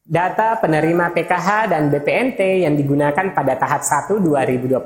Data penerima PKH dan BPNT yang digunakan pada tahap 1 2025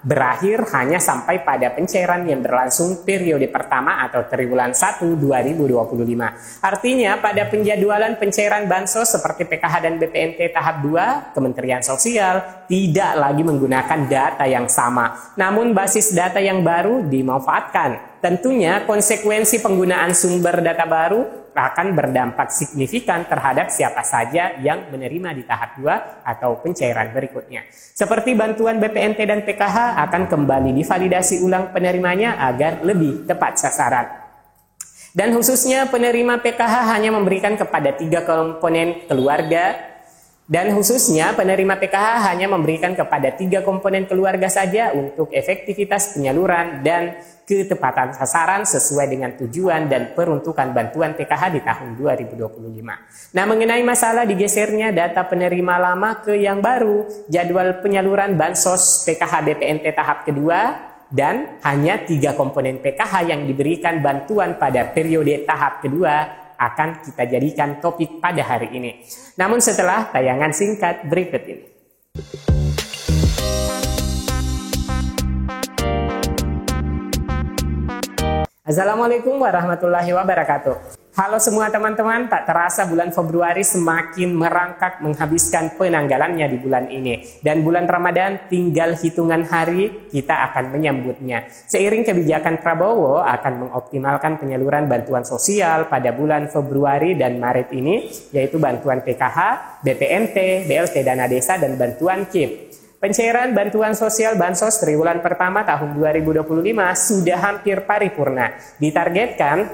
berakhir hanya sampai pada pencairan yang berlangsung periode pertama atau triwulan 1 2025. Artinya pada penjadwalan pencairan bansos seperti PKH dan BPNT tahap 2, Kementerian Sosial tidak lagi menggunakan data yang sama, namun basis data yang baru dimanfaatkan. Tentunya konsekuensi penggunaan sumber data baru akan berdampak signifikan terhadap siapa saja yang menerima di tahap 2 atau pencairan berikutnya. Seperti bantuan BPNT dan PKH akan kembali divalidasi ulang penerimanya agar lebih tepat sasaran. Dan khususnya penerima PKH hanya memberikan kepada 3 komponen keluarga. Dan khususnya penerima PKH hanya memberikan kepada 3 komponen keluarga saja untuk efektivitas penyaluran dan ketepatan sasaran sesuai dengan tujuan dan peruntukan bantuan PKH di tahun 2025. Nah, mengenai masalah digesernya data penerima lama ke yang baru, jadwal penyaluran bansos PKH BPNT tahap kedua dan hanya 3 komponen PKH yang diberikan bantuan pada periode tahap kedua akan kita jadikan topik pada hari ini. Namun setelah tayangan singkat berikut ini. Assalamualaikum warahmatullahi wabarakatuh. Halo semua teman-teman, tak terasa bulan Februari semakin merangkak menghabiskan penanggalannya di bulan ini. Dan bulan Ramadan tinggal hitungan hari kita akan menyambutnya. Seiring kebijakan Prabowo akan mengoptimalkan penyaluran bantuan sosial pada bulan Februari dan Maret ini, yaitu bantuan PKH, BPNT, BLT Dana Desa, dan bantuan KIP. Pencairan bantuan sosial Bansos triwulan pertama tahun 2025 sudah hampir paripurna. Ditargetkan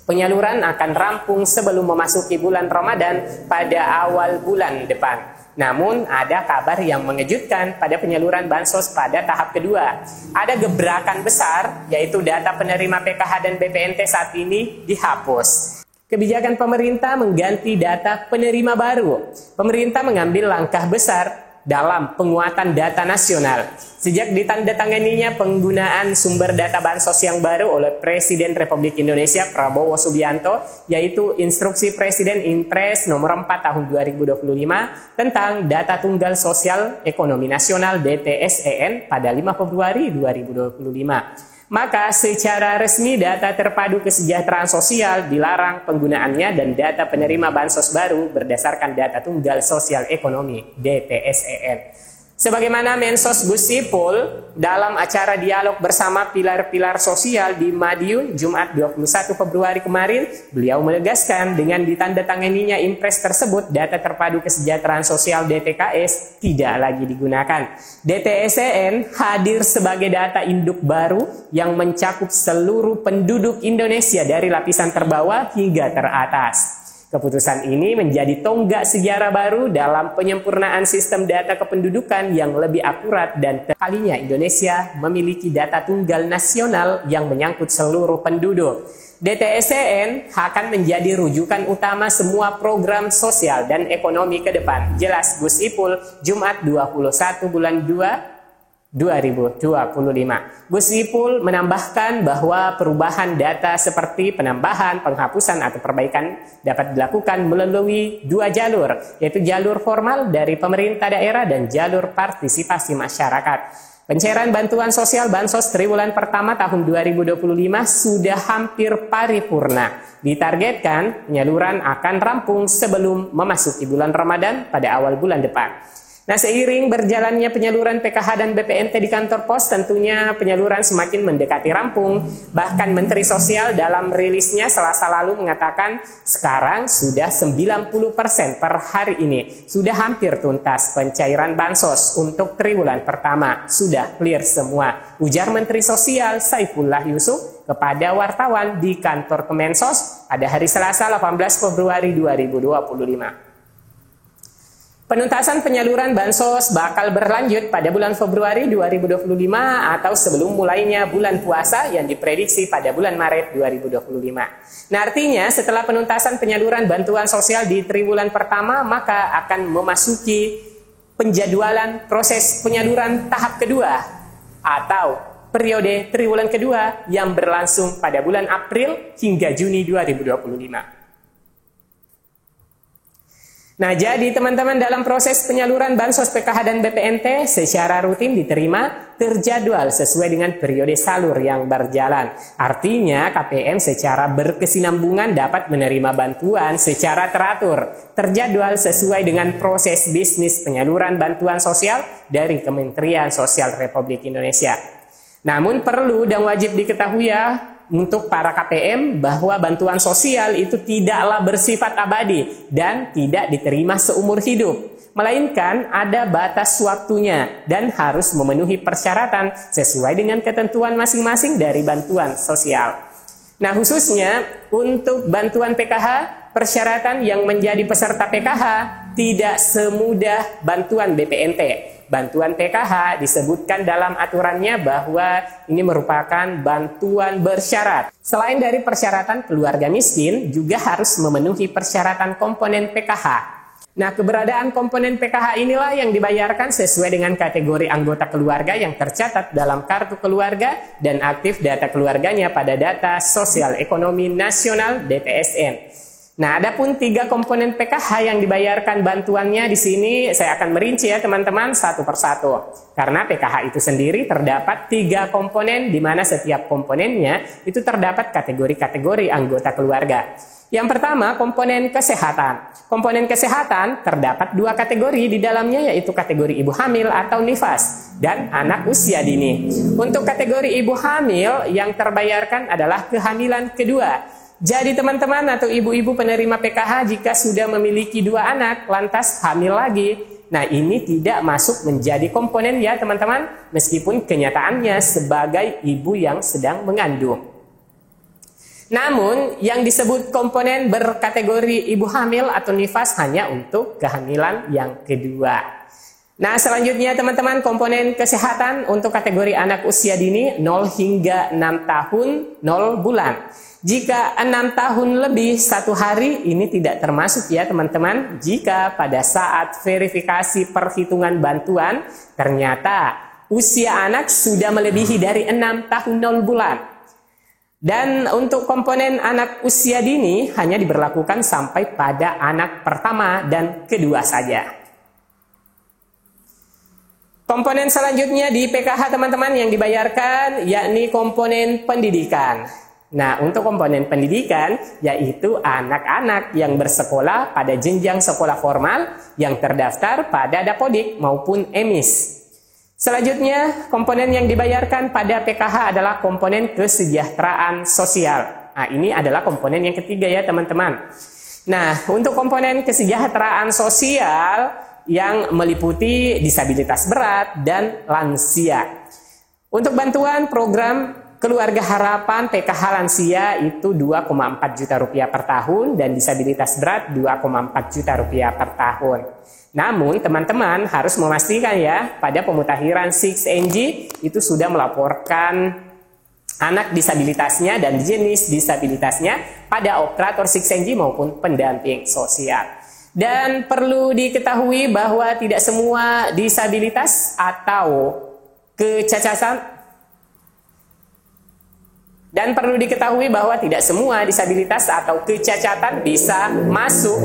penyaluran akan rampung sebelum memasuki bulan Ramadan pada awal bulan depan. Namun ada kabar yang mengejutkan pada penyaluran Bansos pada tahap kedua. Ada gebrakan besar, yaitu data penerima PKH dan BPNT saat ini dihapus. Kebijakan pemerintah mengganti data penerima baru. Pemerintah mengambil langkah besar dalam penguatan data nasional. Sejak ditandatanganinya penggunaan sumber data bansos yang baru oleh Presiden Republik Indonesia Prabowo Subianto, yaitu Instruksi Presiden Impres nomor 4 tahun 2025 tentang Data Tunggal Sosial Ekonomi Nasional DTSEN pada 5 Februari 2025. Maka secara resmi data terpadu kesejahteraan sosial dilarang penggunaannya dan data penerima bansos baru berdasarkan data tunggal sosial ekonomi DTSEN. Sebagaimana Mensos Gus Ipul dalam acara dialog bersama pilar-pilar sosial di Madiun Jumat 21 Februari kemarin, beliau menegaskan dengan ditandatanganinya Impres tersebut data terpadu kesejahteraan sosial DTKS tidak lagi digunakan. DTSEN hadir sebagai data induk baru yang mencakup seluruh penduduk Indonesia dari lapisan terbawah hingga teratas. Keputusan ini menjadi tonggak sejarah baru dalam penyempurnaan sistem data kependudukan yang lebih akurat dan kalinya Indonesia memiliki data tunggal nasional yang menyangkut seluruh penduduk. DTSEN akan menjadi rujukan utama semua program sosial dan ekonomi ke depan. Jelas Gus Ipul, Jumat 21 bulan 2 2025. Gus Ipul menambahkan bahwa perubahan data seperti penambahan, penghapusan, atau perbaikan dapat dilakukan melalui 2 jalur, yaitu jalur formal dari pemerintah daerah dan jalur partisipasi masyarakat. Pencairan bantuan sosial Bansos triwulan pertama tahun 2025 sudah hampir paripurna. Ditargetkan penyaluran akan rampung sebelum memasuki bulan Ramadan pada awal bulan depan. Nah, seiring berjalannya penyaluran PKH dan BPNT di kantor pos, tentunya penyaluran semakin mendekati rampung. Bahkan Menteri Sosial dalam rilisnya Selasa lalu mengatakan sekarang sudah 90% per hari ini. Sudah hampir tuntas pencairan Bansos untuk triwulan pertama. Sudah clear semua, ujar Menteri Sosial Saifullah Yusuf kepada wartawan di kantor Kemensos pada hari Selasa 18 Februari 2025. Penuntasan penyaluran Bansos bakal berlanjut pada bulan Februari 2025 atau sebelum mulainya bulan puasa yang diprediksi pada bulan Maret 2025. Nah, artinya setelah penuntasan penyaluran bantuan sosial di triwulan pertama, maka akan memasuki penjadwalan proses penyaluran tahap kedua atau periode triwulan kedua yang berlangsung pada bulan April hingga Juni 2025. Nah, jadi teman-teman, dalam proses penyaluran Bansos PKH dan BPNT secara rutin diterima terjadwal sesuai dengan periode salur yang berjalan. Artinya KPM secara berkesinambungan dapat menerima bantuan secara teratur, terjadwal sesuai dengan proses bisnis penyaluran bantuan sosial dari Kementerian Sosial Republik Indonesia. Namun perlu dan wajib diketahui ya, untuk para KPM bahwa bantuan sosial itu tidaklah bersifat abadi dan tidak diterima seumur hidup, melainkan ada batas waktunya dan harus memenuhi persyaratan sesuai dengan ketentuan masing-masing dari bantuan sosial. Nah, khususnya untuk bantuan PKH, persyaratan yang menjadi peserta PKH tidak semudah bantuan BPNT. Bantuan PKH disebutkan dalam aturannya bahwa ini merupakan bantuan bersyarat. Selain dari persyaratan keluarga miskin, juga harus memenuhi persyaratan komponen PKH. Nah, keberadaan komponen PKH inilah yang dibayarkan sesuai dengan kategori anggota keluarga yang tercatat dalam kartu keluarga dan aktif data keluarganya pada data Sosial Ekonomi Nasional (DPSN). Nah, ada pun 3 komponen PKH yang dibayarkan bantuannya di sini saya akan merinci ya teman-teman satu persatu. Karena PKH itu sendiri terdapat 3 komponen di mana setiap komponennya itu terdapat kategori-kategori anggota keluarga. Yang pertama, komponen kesehatan. Komponen kesehatan terdapat 2 kategori di dalamnya, yaitu kategori ibu hamil atau nifas dan anak usia dini. Untuk kategori ibu hamil yang terbayarkan adalah kehamilan kedua. Jadi teman-teman atau ibu-ibu penerima PKH jika sudah memiliki 2 anak lantas hamil lagi, nah ini tidak masuk menjadi komponen ya teman-teman, meskipun kenyataannya sebagai ibu yang sedang mengandung. Namun yang disebut komponen berkategori ibu hamil atau nifas hanya untuk kehamilan yang kedua. Nah, selanjutnya teman-teman, komponen kesehatan untuk kategori anak usia dini 0 hingga 6 tahun 0 bulan. Jika 6 tahun lebih 1 hari ini tidak termasuk ya teman-teman, jika pada saat verifikasi perhitungan bantuan ternyata usia anak sudah melebihi dari 6 tahun 0 bulan. Dan untuk komponen anak usia dini hanya diberlakukan sampai pada anak pertama dan kedua saja. Komponen selanjutnya di PKH teman-teman yang dibayarkan yakni komponen pendidikan. Nah, untuk komponen pendidikan yaitu anak-anak yang bersekolah pada jenjang sekolah formal yang terdaftar pada Dapodik maupun EMIS. Selanjutnya, komponen yang dibayarkan pada PKH adalah komponen kesejahteraan sosial. Nah, ini adalah komponen yang ketiga ya teman-teman. Nah, untuk komponen kesejahteraan sosial yang meliputi disabilitas berat dan lansia. Untuk bantuan program Keluarga Harapan PKH lansia itu 2,4 juta rupiah per tahun dan disabilitas berat 2,4 juta rupiah per tahun. Namun teman-teman harus memastikan ya pada pemutakhiran 6NG itu sudah melaporkan anak disabilitasnya dan jenis disabilitasnya pada operator 6NG maupun pendamping sosial. Dan perlu diketahui bahwa tidak semua disabilitas atau kecacatan Dan perlu diketahui bahwa tidak semua disabilitas atau kecacatan bisa masuk.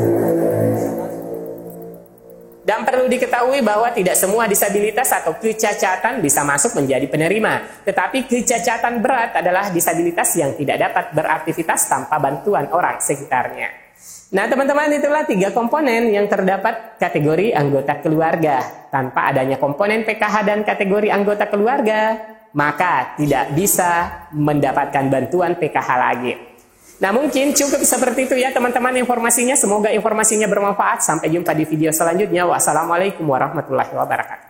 Dan perlu diketahui bahwa tidak semua disabilitas atau kecacatan bisa masuk menjadi penerima. Tetapi kecacatan berat adalah disabilitas yang tidak dapat beraktivitas tanpa bantuan orang sekitarnya. Nah teman-teman, itulah 3 komponen yang terdapat kategori anggota keluarga. Tanpa adanya komponen PKH dan kategori anggota keluarga, maka tidak bisa mendapatkan bantuan PKH lagi. Nah mungkin cukup seperti itu ya teman-teman informasinya. Semoga informasinya bermanfaat. Sampai jumpa di video selanjutnya. Wassalamualaikum warahmatullahi wabarakatuh.